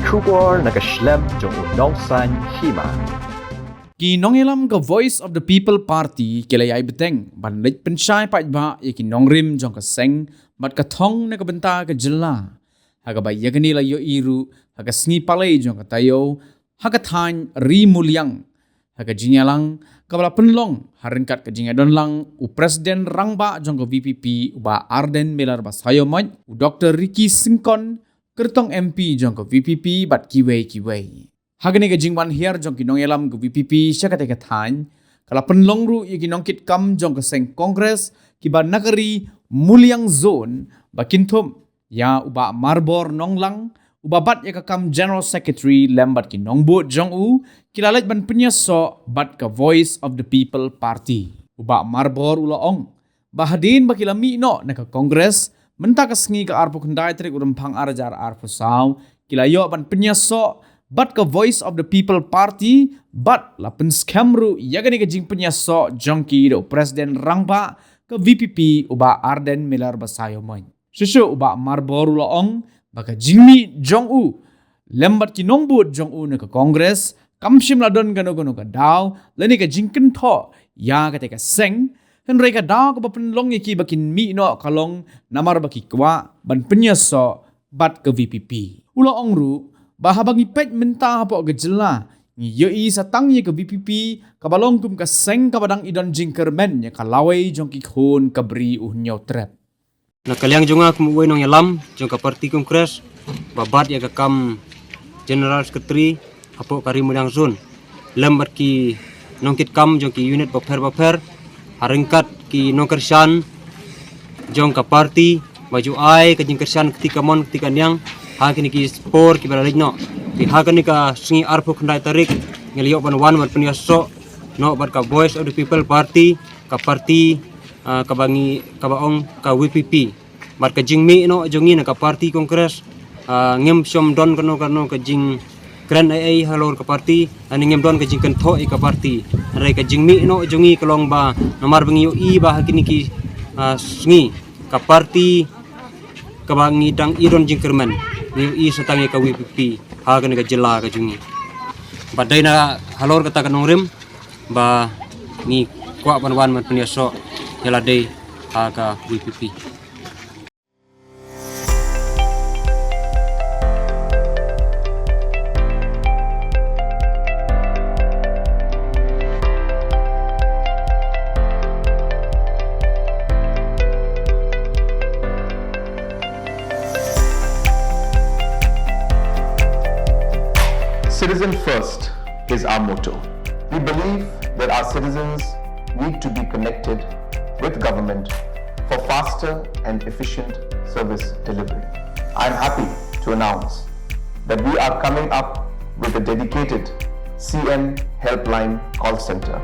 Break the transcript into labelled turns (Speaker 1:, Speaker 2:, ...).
Speaker 1: Shukor nakaslab jong unongsan hima.
Speaker 2: Kinongilam ka Voice of the People Party kilayay beteng banlit pensay pa iba ikinongrim jong ka seng mat ka thong na kabenta ka jela haga baya kanila yo iru haga sngi palay jong ka tayo haga than rimulyang haga jinyalang kabala penlong haringkat ka jingadon lang u presiden rangba jong ka VPP uba Arden Miller basayo maj u Dr. Ricky Singkon kertong MP jong ka VPP bat kiway Hagani ka jingwan hier jong kinong elam ka VPP siya katay kathan kala penlong ru ikinong kit kam jong ka seng kongres kiba nakari mulyang zone bakintum ya uba marbor nonglang uba bat ya kam general secretary lembat kinong bu jong u kilalit ban penyaso bat ka Voice of the People Party uba marbor ulaong bahadin bakilami no na ka kongres menta ka sngi ka arpo kendai trik urempang arajar arpo saw kilayo ban penyaso Bat ka Voice of the People Party, bat lapen scamru yagani ka jing penyaso jongki do Presiden Rangba ka VPP uba Arden Miller basayo moy. Susu uba marbor ulaong baka jingmi jong u lembat kinongbut jong u na ka Kongres kamshim ladon gano ka daw lani ka jingken tho ya ka teka seng henry ka daw ka penlong yaki bakin mi no kalong namar baki kwa ban penyaso bat ka VPP. Ulaong ru bahabang ipet mentah po gejela yoi satang ye ke VPP kabalong kum ka seng kabadang idon jingkermen ya kalawai jong ki khon kabri uhnyo trap
Speaker 3: Nakaliang jonga kumuwi nong yalam jong ka parti kongres babat ya ka kam general secretary apo karimulang zon lembat ki nongkit kam jong ki unit baper haringkat ki nongkersan jong ka parti baju ai ka jingkersan ketika mon ketika niang hakini ki spor ki balik no ki hakini ka singi arpo kandai tarik ngeliok ban mat penyaso no bat ka Voice of the People Party ka parti ka bangi ka baong ka WPP bat ka jingmi no jongi na ka parti kongres ngem som don kano ka jing grand ai halor ka parti ani ngem don ka jing kan tho ka parti rai ka jingmi no jongi kalong ba namar bangi yo i ba hakini ki singi ka parti ka bangi dang idon jingkerman ni satangi ka WPP hagan ka jela ka jungi badai na halor kata ka nongrim ba ni kwa banwan mat penyaso jela dei ka WPP
Speaker 4: Citizen first is our motto. We believe that our citizens need to be connected with government for faster and efficient service delivery. I'm happy to announce that we are coming up with a dedicated CM helpline call center